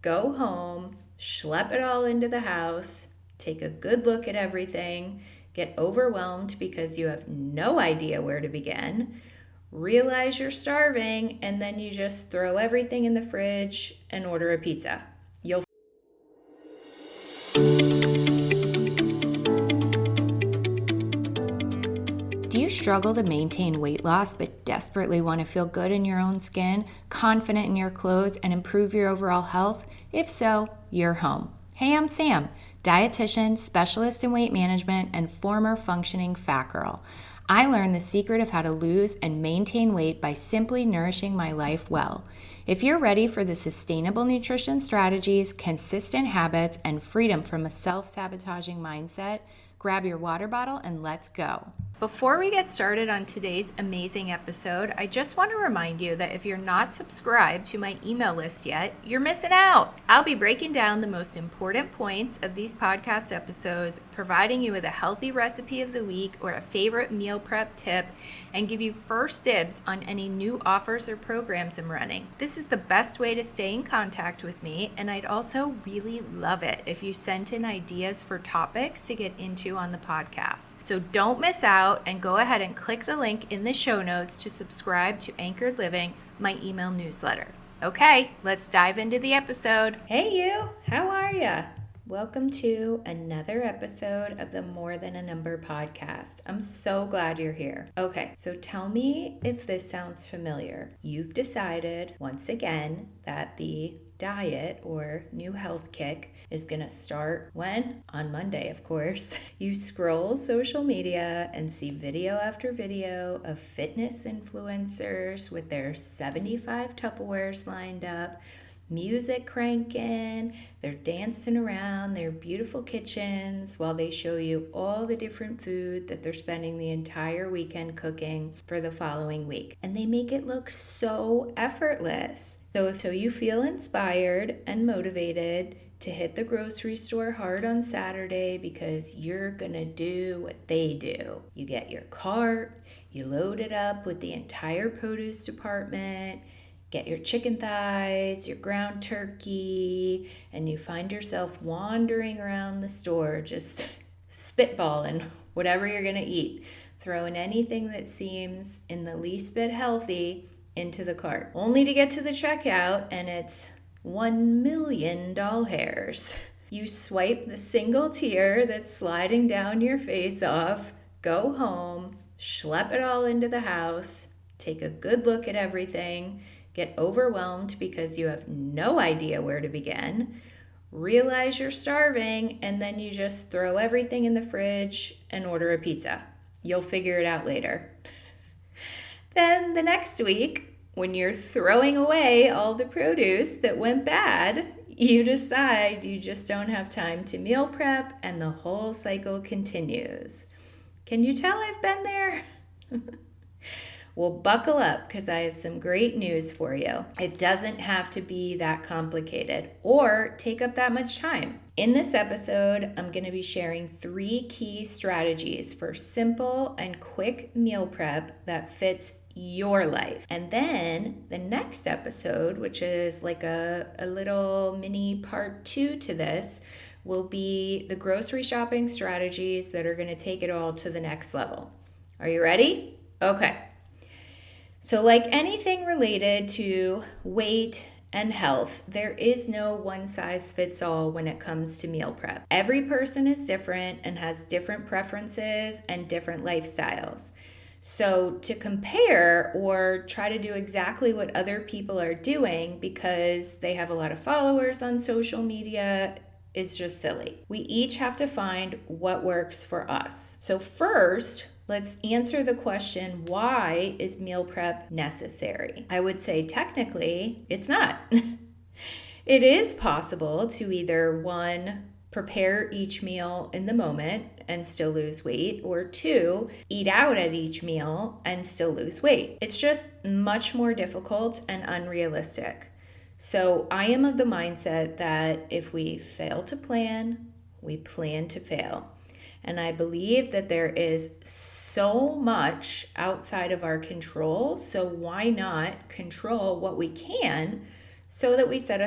go home, schlep it all into the house, take a good look at everything, get overwhelmed because you have no idea where to begin, realize you're starving, and then you just throw everything in the fridge and order a pizza. You'll Do you struggle to maintain weight loss but desperately want to feel good in your own skin, confident in your clothes, and improve your overall health? If so, you're home. Hey, I'm Sam, dietitian, specialist in weight management, and former functioning fat girl. I learned the secret of how to lose and maintain weight by simply nourishing my life well. If you're ready for the sustainable nutrition strategies, consistent habits, and freedom from a self-sabotaging mindset, grab your water bottle and let's go. Before we get started on today's amazing episode, I just want to remind you that if you're not subscribed to my email list yet, you're missing out. I'll be breaking down the most important points of these podcast episodes, providing you with a healthy recipe of the week or a favorite meal prep tip, and give you first dibs on any new offers or programs I'm running. This is the best way to stay in contact with me, and I'd also really love it if you sent in ideas for topics to get into on the podcast. So don't miss out and go ahead and click the link in the show notes to subscribe to Anchored Living, my email newsletter. Okay, let's dive into the episode. Hey you, how are ya? Welcome to another episode of the More Than a Number podcast. I'm so glad you're here. Okay, so tell me if this sounds familiar. You've decided, once again, that the diet or new health kick is going to start when? On Monday, of course. You scroll social media and see video after video of fitness influencers with their 75 Tupperwares lined up, music cranking, they're dancing around their beautiful kitchens while they show you all the different food that they're spending the entire weekend cooking for the following week. And they make it look so effortless. So you feel inspired and motivated to hit the grocery store hard on Saturday because you're gonna do what they do. You get your cart, you load it up with the entire produce department, get your chicken thighs, your ground turkey, and you find yourself wandering around the store just spitballing whatever you're gonna eat, throwing anything that seems in the least bit healthy into the cart, only to get to the checkout and it's 1 million doll hairs. You swipe the single tear that's sliding down your face off, go home, schlep it all into the house, take a good look at everything, get overwhelmed because you have no idea where to begin, realize you're starving, and then you just throw everything in the fridge and order a pizza. You'll figure it out later. Then the next week, when you're throwing away all the produce that went bad, you decide you just don't have time to meal prep and the whole cycle continues. Can you tell I've been there? Well, buckle up because I have some great news for you. It doesn't have to be that complicated or take up that much time. In this episode, I'm going to be sharing 3 key strategies for simple and quick meal prep that fits your life. And then the next episode, which is like a little mini part 2 to this, will be the grocery shopping strategies that are going to take it all to the next level. Are you ready? Okay. So like anything related to weight and health, there is no one size fits all when it comes to meal prep. Every person is different and has different preferences and different lifestyles. So to compare or try to do exactly what other people are doing because they have a lot of followers on social media is just silly. We each have to find what works for us. So first, let's answer the question, why is meal prep necessary? I would say technically, it's not. It is possible to either 1, prepare each meal in the moment and still lose weight, or 2, eat out at each meal and still lose weight. It's just much more difficult and unrealistic. So I am of the mindset that if we fail to plan, we plan to fail. And I believe that there is so much outside of our control, so why not control what we can so that we set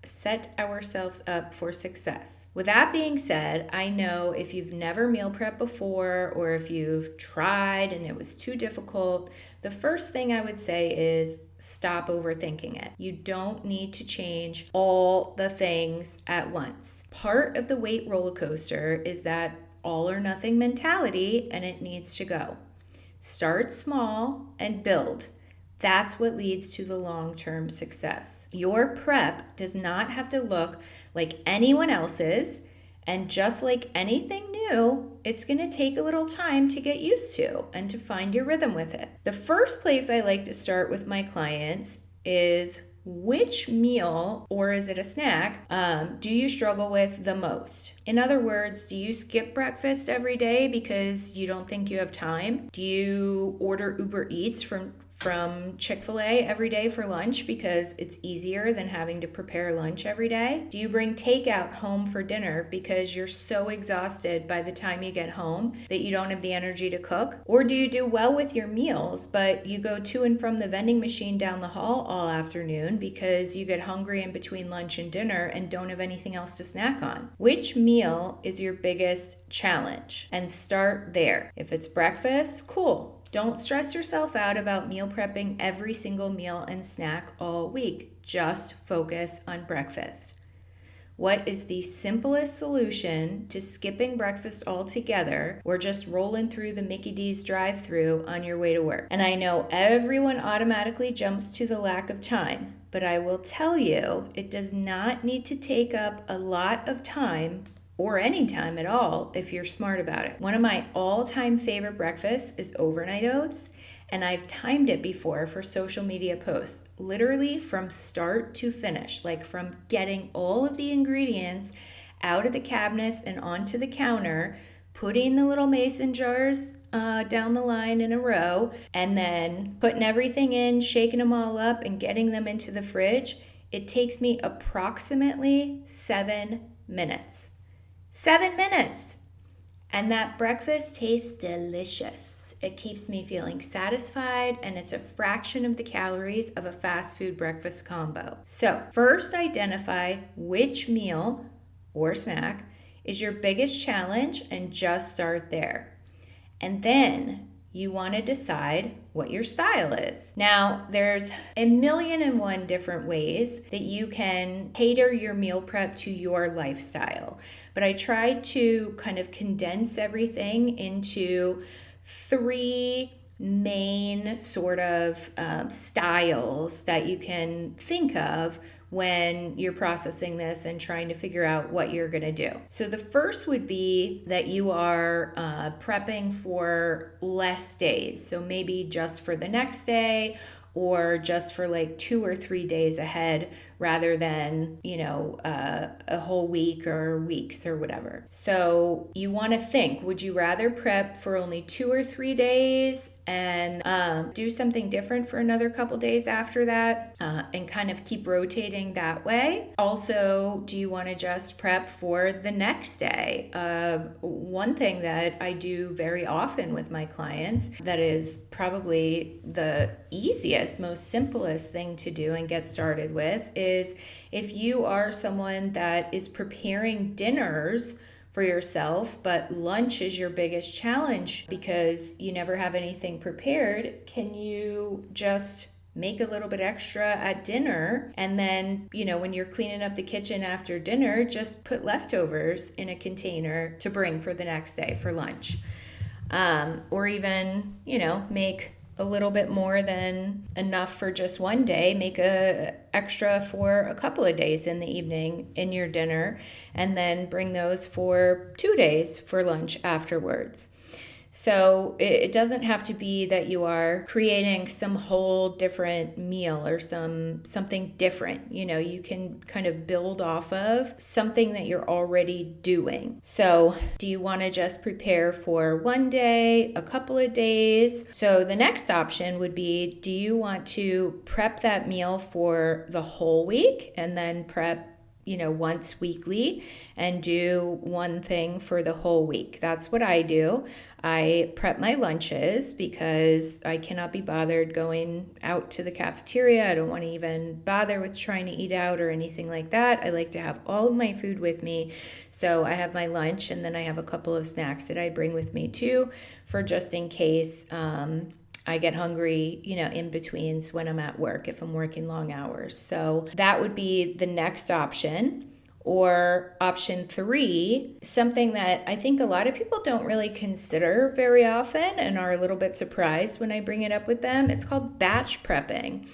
set ourselves up for success. With that being said, I know if you've never meal prepped before or if you've tried and it was too difficult, the first thing I would say is stop overthinking it. You don't need to change all the things at once. Part of the weight roller coaster is that all or nothing mentality, and it needs to go. Start small and build. That's what leads to the long-term success. Your prep does not have to look like anyone else's, and just like anything new, it's going to take a little time to get used to and to find your rhythm with it. The first place I like to start with my clients is which meal, or is it a snack, do you struggle with the most? In other words, do you skip breakfast every day because you don't think you have time? Do you order Uber Eats from Chick-fil-A every day for lunch because it's easier than having to prepare lunch every day? Do you bring takeout home for dinner because you're so exhausted by the time you get home that you don't have the energy to cook? Or do you do well with your meals, but you go to and from the vending machine down the hall all afternoon because you get hungry in between lunch and dinner and don't have anything else to snack on? Which meal is your biggest challenge? And start there. If it's breakfast, cool. Don't stress yourself out about meal prepping every single meal and snack all week. Just focus on breakfast. What is the simplest solution to skipping breakfast altogether or just rolling through the Mickey D's drive-thru on your way to work? And I know everyone automatically jumps to the lack of time, but I will tell you, it does not need to take up a lot of time or any time at all if you're smart about it. One of my all-time favorite breakfasts is overnight oats, and I've timed it before for social media posts, literally from start to finish, like from getting all of the ingredients out of the cabinets and onto the counter, putting the little mason jars down the line in a row, and then putting everything in, shaking them all up, and getting them into the fridge. It takes me approximately 7 minutes. 7 minutes. And that breakfast tastes delicious. It keeps me feeling satisfied, and it's a fraction of the calories of a fast food breakfast combo. So first identify which meal or snack is your biggest challenge and just start there. And then you want to decide what your style is. Now, there's 1,000,001 different ways that you can cater your meal prep to your lifestyle. But I tried to kind of condense everything into 3 main sort of styles that you can think of when you're processing this and trying to figure out what you're going to do. So the first would be that you are prepping for less days. So maybe just for the next day or just for like 2 or 3 days ahead rather than, a whole week or weeks or whatever. So you want to think, would you rather prep for only 2 or 3 days and do something different for another couple days after that and kind of keep rotating that way? Also, do you want to just prep for the next day? One thing that I do very often with my clients that is probably the easiest, most simplest thing to do and get started with is if you are someone that is preparing dinners for yourself, but lunch is your biggest challenge because you never have anything prepared, can you just make a little bit extra at dinner and then, when you're cleaning up the kitchen after dinner, just put leftovers in a container to bring for the next day for lunch? Or even, make a little bit more than enough for just one day, make a extra for a couple of days in the evening in your dinner, and then bring those for 2 days for lunch afterwards. So it doesn't have to be that you are creating some whole different meal or something different. You can kind of build off of something that you're already doing. So do you want to just prepare for 1 day, a couple of days? So the next option would be, do you want to prep that meal for the whole week and then prep once weekly and do one thing for the whole week. That's what I do. I prep my lunches because I cannot be bothered going out to the cafeteria. I don't want to even bother with trying to eat out or anything like that. I like to have all of my food with me. So I have my lunch, and then I have a couple of snacks that I bring with me too, for just in case I get hungry, in betweens when I'm at work, if I'm working long hours. So that would be the next option. Or option 3, something that I think a lot of people don't really consider very often and are a little bit surprised when I bring it up with them. It's called batch prepping.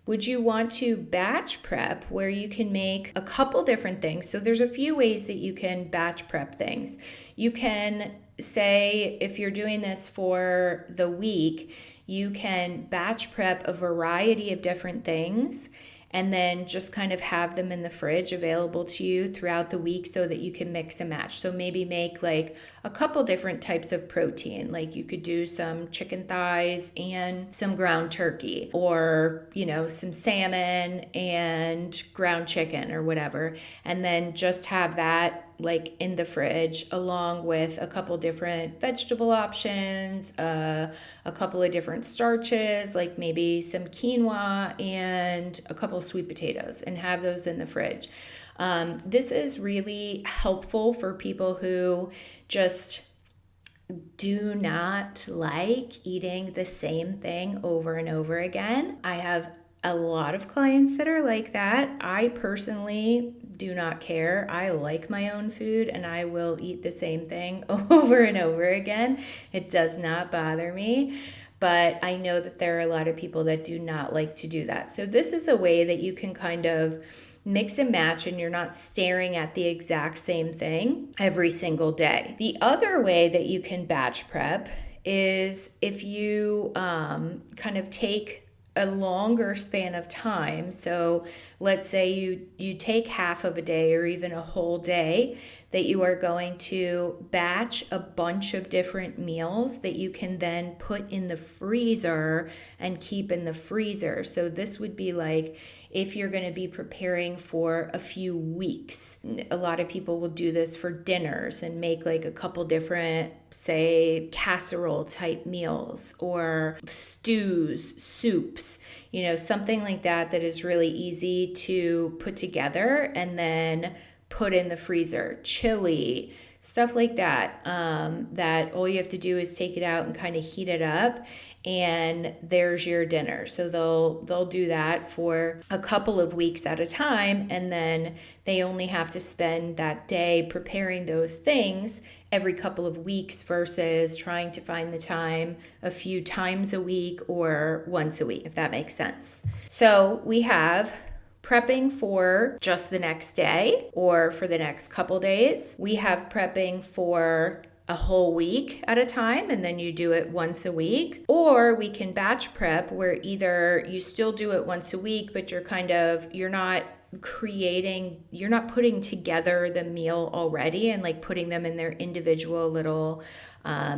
Would you want to batch prep, where you can make a couple different things? So there's a few ways that you can batch prep things. You can say, if you're doing this for the week, you can batch prep a variety of different things and then just kind of have them in the fridge available to you throughout the week so that you can mix and match. So maybe make like a couple different types of protein. Like you could do some chicken thighs and some ground turkey, or, some salmon and ground chicken or whatever. And then just have that like in the fridge, along with a couple different vegetable options, a couple of different starches, like maybe some quinoa and a couple of sweet potatoes, and have those in the fridge. This is really helpful for people who just do not like eating the same thing over and over again. I have a lot of clients that are like that. I personally do not care. I like my own food, and I will eat the same thing over and over again. It does not bother me. But I know that there are a lot of people that do not like to do that. So this is a way that you can kind of mix and match, and you're not staring at the exact same thing every single day. The other way that you can batch prep is if you kind of take a longer span of time. So let's say you take half of a day or even a whole day, that you are going to batch a bunch of different meals that you can then put in the freezer and keep in the freezer. So this would be like if you're going to be preparing for a few weeks. A lot of people will do this for dinners and make like a couple different, say, casserole type meals or stews, soups, something like that is really easy to put together and then put in the freezer. Chili, stuff like that, that all you have to do is take it out and kind of heat it up, and there's your dinner. So they'll do that for a couple of weeks at a time, and then they only have to spend that day preparing those things every couple of weeks versus trying to find the time a few times a week or once a week, if that makes sense. So we have prepping for just the next day or for the next couple days. We have prepping for a whole week at a time, and then you do it once a week. Or we can batch prep, where either you still do it once a week, but you're not putting together the meal already and like putting them in their individual little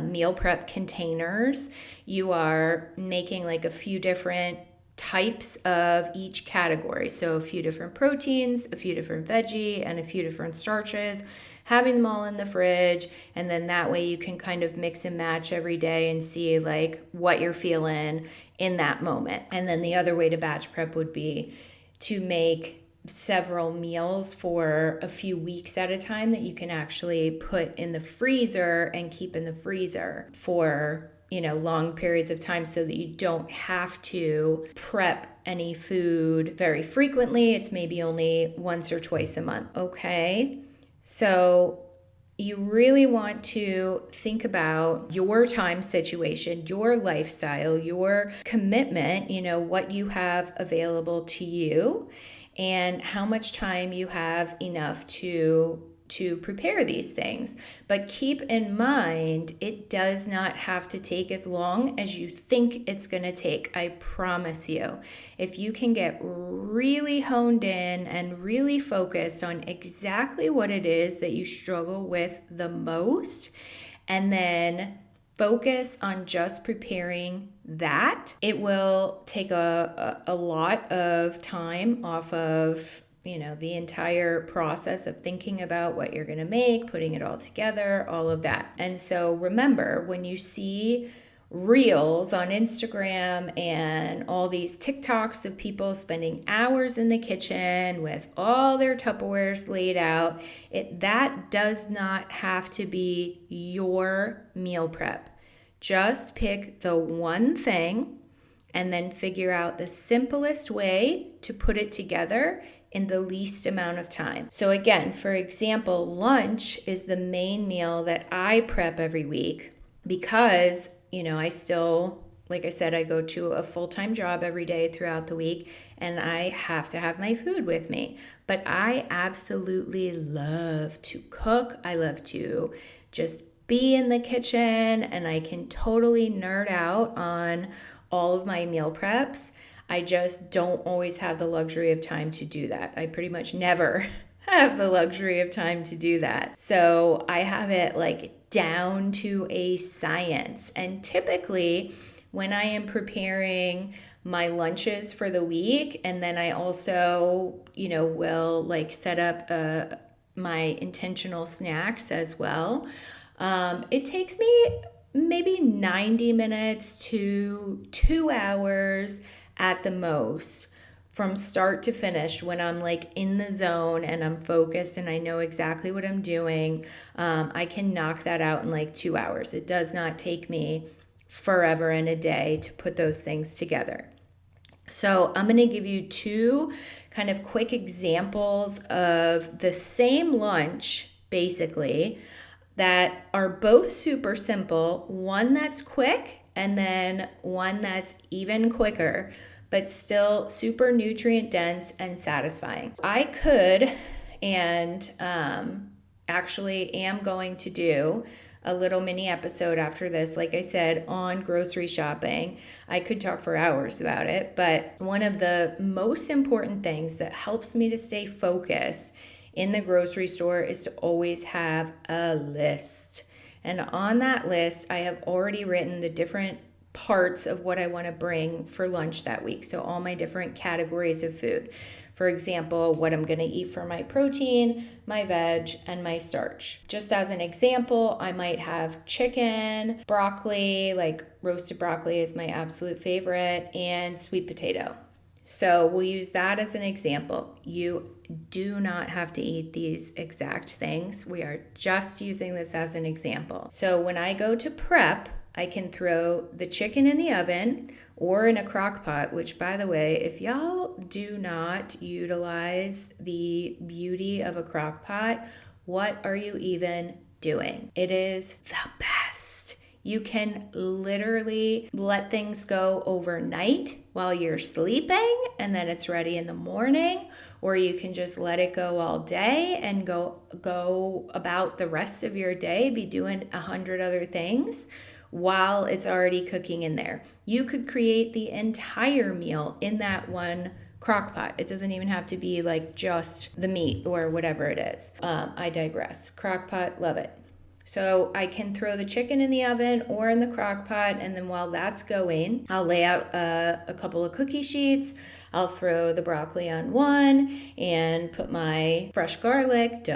meal prep containers. You are making like a few different types of each category. So a few different proteins, a few different veggie, and a few different starches, having them all in the fridge. And then that way you can kind of mix and match every day and see like what you're feeling in that moment. And then the other way to batch prep would be to make several meals for a few weeks at a time that you can actually put in the freezer and keep in the freezer for long periods of time, so that you don't have to prep any food very frequently. It's maybe only once or twice a month. Okay. So you really want to think about your time situation, your lifestyle, your commitment, what you have available to you, and how much time you have enough to prepare these things. But keep in mind, it does not have to take as long as you think it's going to take. I promise you. If you can get really honed in and really focused on exactly what it is that you struggle with the most, and then focus on just preparing that, it will take a lot of time off of the entire process of thinking about what you're going to make, putting it all together, all of that. And so remember, when you see reels on Instagram and all these TikToks of people spending hours in the kitchen with all their Tupperwares laid out, that does not have to be your meal prep. Just pick the one thing and then figure out the simplest way to put it together in the least amount of time. So again, for example, lunch is the main meal that I prep every week because, I still, like I said, I go to a full-time job every day throughout the week and I have to have my food with me. But I absolutely love to cook. I love to just be in the kitchen and I can totally nerd out on all of my meal preps. I just don't always have the luxury of time to do that. I pretty much never have the luxury of time to do that. So I have it down to a science. And typically when I am preparing my lunches for the week, and then I also, will set up my intentional snacks as well. It takes me maybe 90 minutes to 2 hours at the most from start to finish when I'm in the zone and I'm focused and I know exactly what I'm doing. I can knock that out in 2 hours. It does not take me forever and a day to put those things together. So I'm going to give you 2 kind of quick examples of the same lunch, basically, that are both super simple. One that's quick and then one that's even quicker, but still super nutrient dense and satisfying. I could, and actually am going to do a little mini episode after this, like I said, on grocery shopping. I could talk for hours about it, but one of the most important things that helps me to stay focused in the grocery store is to always have a list. And on that list, I have already written the different parts of what I want to bring for lunch that week. So all my different categories of food. For example, what I'm going to eat for my protein, my veg, and my starch. Just as an example, I might have chicken, broccoli, roasted broccoli is my absolute favorite, and sweet potato. So we'll use that as an example. You do not have to eat these exact things. We are just using this as an example. So when I go to prep, I can throw the chicken in the oven or in a crock pot, which, by the way, if y'all do not utilize the beauty of a crock pot, what are you even doing? It is the best. You can literally let things go overnight while you're sleeping and then it's ready in the morning, or you can just let it go all day and go about the rest of your day, be doing 100 other things while it's already cooking in there. You could create the entire meal in that one crock pot. It doesn't even have to be just the meat or whatever it is. I digress. Crock pot, love it. So I can throw the chicken in the oven or in the crock pot, and then while that's going, I'll lay out a couple of cookie sheets. I'll throw the broccoli on one and put my fresh garlic,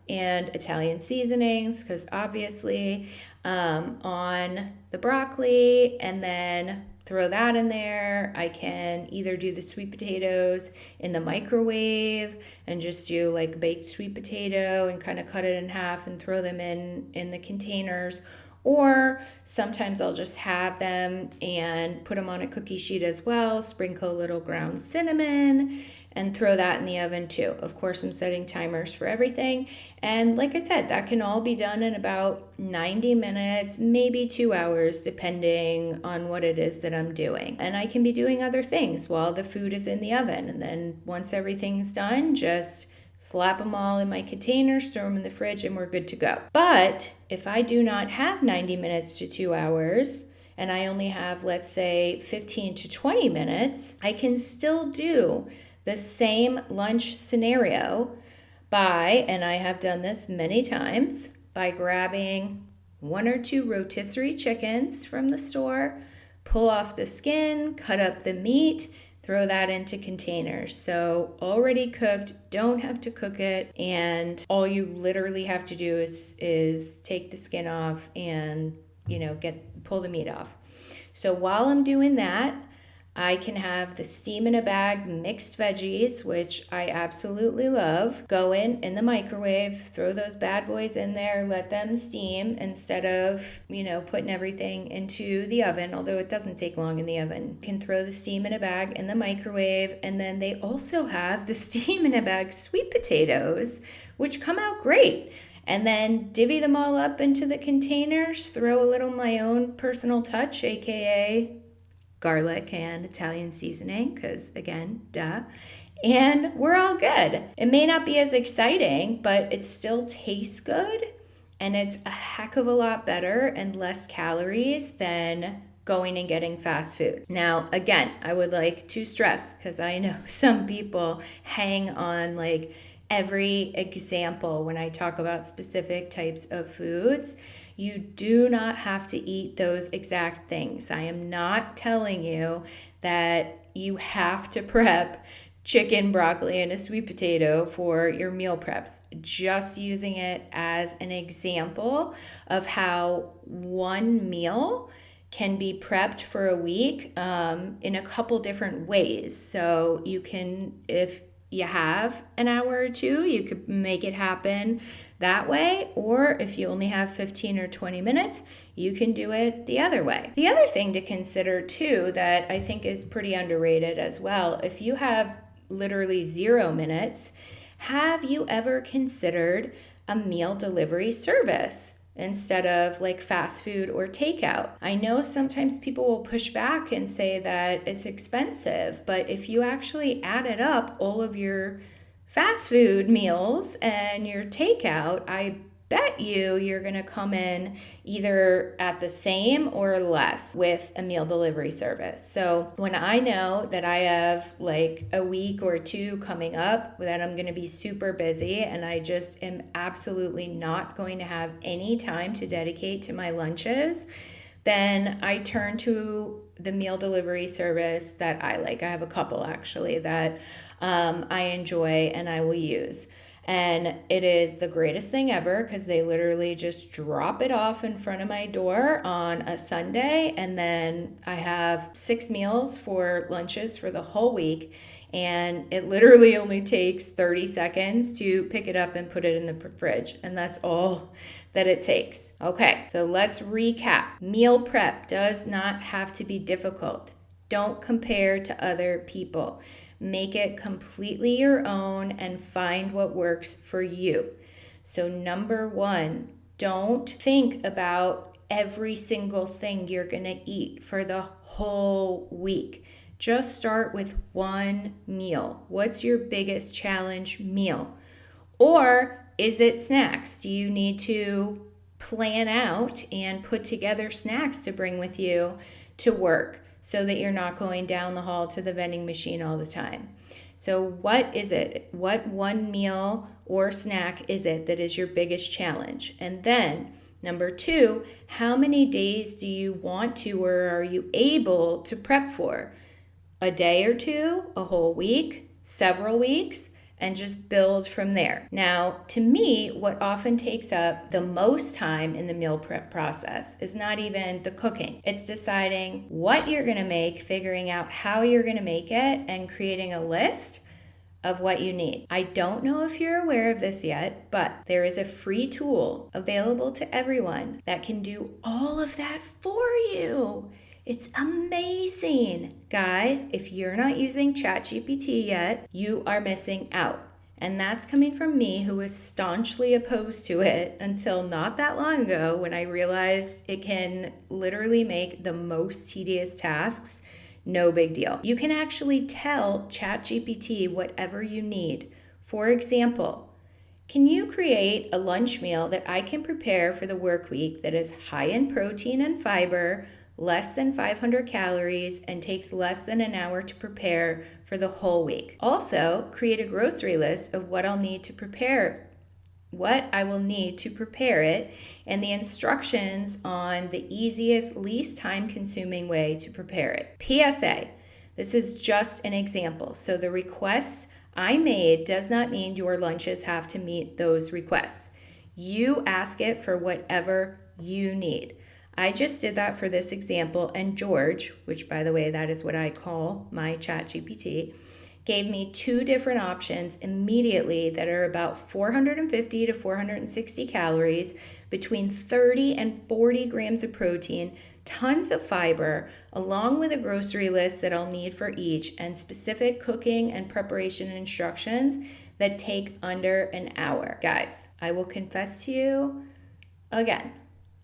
and Italian seasonings, because obviously, on the broccoli, and then throw that in there. I can either do the sweet potatoes in the microwave and just do baked sweet potato and kind of cut it in half and throw them in the containers. Or sometimes I'll just have them and put them on a cookie sheet as well, sprinkle a little ground cinnamon, and throw that in the oven too. Of course, I'm setting timers for everything. And like I said, that can all be done in about 90 minutes, maybe 2 hours, depending on what it is that I'm doing. And I can be doing other things while the food is in the oven. And then once everything's done, just slap them all in my containers, throw them in the fridge, and we're good to go. But if I do not have 90 minutes to 2 hours, and I only have, let's say, 15 to 20 minutes, I can still do the same lunch scenario by, and I have done this many times, by grabbing 1 or 2 rotisserie chickens from the store, pull off the skin, cut up the meat, throw that into containers. So already cooked, don't have to cook it, and all you literally have to do is take the skin off and pull the meat off. So while I'm doing that, I can have the steam in a bag mixed veggies, which I absolutely love. Go in the microwave, throw those bad boys in there, let them steam instead of, putting everything into the oven, although it doesn't take long in the oven. You can throw the steam in a bag in the microwave, and then they also have the steam in a bag sweet potatoes, which come out great. And then divvy them all up into the containers, throw a little my own personal touch, aka garlic and Italian seasoning, because again, duh. And we're all good. It may not be as exciting, but it still tastes good. And it's a heck of a lot better and less calories than going and getting fast food. Now, again, I would like to stress, because I know some people hang on like every example when I talk about specific types of foods. You do not have to eat those exact things. I am not telling you that you have to prep chicken, broccoli, and a sweet potato for your meal preps. Just using it as an example of how one meal can be prepped for a week in a couple different ways. So you can, if you have an hour or two, you could make it happen that way, or if you only have 15 or 20 minutes, you can do it the other way. The other thing to consider too that I think is pretty underrated as well, if you have literally 0 minutes, have you ever considered a meal delivery service instead of like fast food or takeout? I know sometimes people will push back and say that it's expensive, but if you actually added up all of your fast food meals and your takeout, I bet you're going to come in either at the same or less with a meal delivery service. So when I know that I have like a week or two coming up that I'm going to be super busy and I just am absolutely not going to have any time to dedicate to my lunches, then I turn to the meal delivery service that I like. I have a couple actually that I enjoy and I will use. And it is the greatest thing ever because they literally just drop it off in front of my door on a Sunday. And then I have 6 meals for lunches for the whole week. And it literally only takes 30 seconds to pick it up and put it in the fridge. And that's all that it takes. Okay, so let's recap. Meal prep does not have to be difficult. Don't compare to other people. Make it completely your own and find what works for you. So number 1, don't think about every single thing you're going to eat for the whole week. Just start with one meal. What's your biggest challenge meal? Or is it snacks? Do you need to plan out and put together snacks to bring with you to work so that you're not going down the hall to the vending machine all the time? So what is it? What one meal or snack is it that is your biggest challenge? And then number 2, how many days do you want to or are you able to prep for? A day or 2, a whole week, several weeks, and just build from there. Now, to me, what often takes up the most time in the meal prep process is not even the cooking. It's deciding what you're gonna make, figuring out how you're gonna make it, and creating a list of what you need. I don't know if you're aware of this yet, but there is a free tool available to everyone that can do all of that for you. It's amazing. Guys, if you're not using ChatGPT yet, you are missing out. And that's coming from me, who was staunchly opposed to it until not that long ago when I realized it can literally make the most tedious tasks no big deal. You can actually tell ChatGPT whatever you need. For example, can you create a lunch meal that I can prepare for the work week that is high in protein and fiber, less than 500 calories, and takes less than an hour to prepare for the whole week? Also, create a grocery list of what I will need to prepare it, and the instructions on the easiest, least time-consuming way to prepare it. PSA, This is just an example. So the requests I made does not mean your lunches have to meet those requests. You ask it for whatever you need. I just did that for this example, and George, which by the way, that is what I call my ChatGPT, gave me 2 different options immediately that are about 450 to 460 calories, between 30 and 40 grams of protein, tons of fiber, along with a grocery list that I'll need for each, and specific cooking and preparation instructions that take under an hour. Guys, I will confess to you again,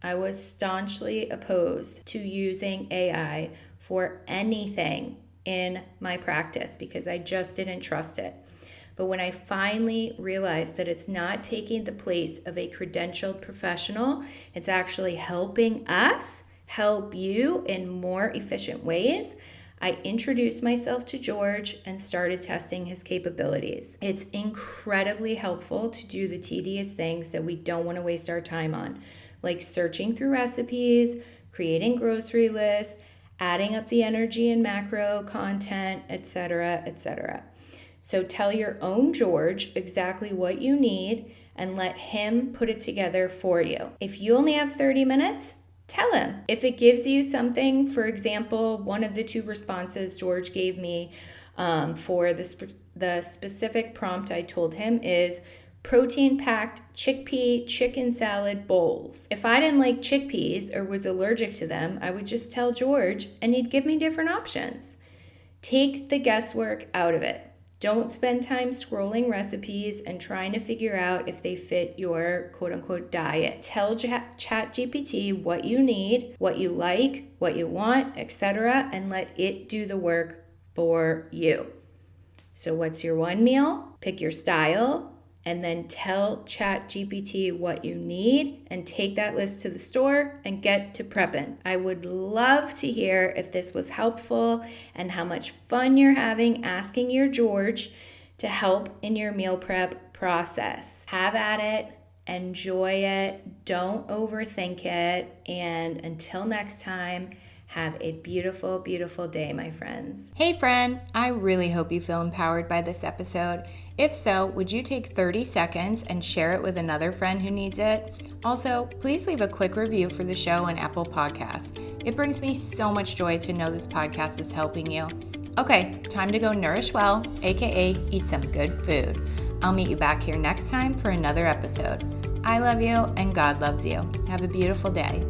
I was staunchly opposed to using AI for anything in my practice because I just didn't trust it. But when I finally realized that it's not taking the place of a credentialed professional, it's actually helping us help you in more efficient ways, I introduced myself to George and started testing his capabilities. It's incredibly helpful to do the tedious things that we don't want to waste our time on, like searching through recipes, creating grocery lists, adding up the energy and macro content, etc., etc. So tell your own George exactly what you need and let him put it together for you. If you only have 30 minutes, tell him. If it gives you something, for example, one of the 2 responses George gave me for the specific prompt I told him is protein-packed chickpea chicken salad bowls. If I didn't like chickpeas or was allergic to them, I would just tell George and he'd give me different options. Take the guesswork out of it. Don't spend time scrolling recipes and trying to figure out if they fit your quote-unquote diet. Tell ChatGPT what you need, what you like, what you want, etc., and let it do the work for you. So what's your one meal? Pick your style, and then tell ChatGPT what you need and take that list to the store and get to prepping. I would love to hear if this was helpful and how much fun you're having asking your George to help in your meal prep process. Have at it, enjoy it, don't overthink it, and until next time, have a beautiful, beautiful day, my friends. Hey friend, I really hope you feel empowered by this episode. If so, would you take 30 seconds and share it with another friend who needs it? Also, please leave a quick review for the show on Apple Podcasts. It brings me so much joy to know this podcast is helping you. Okay, time to go nourish well, aka eat some good food. I'll meet you back here next time for another episode. I love you and God loves you. Have a beautiful day.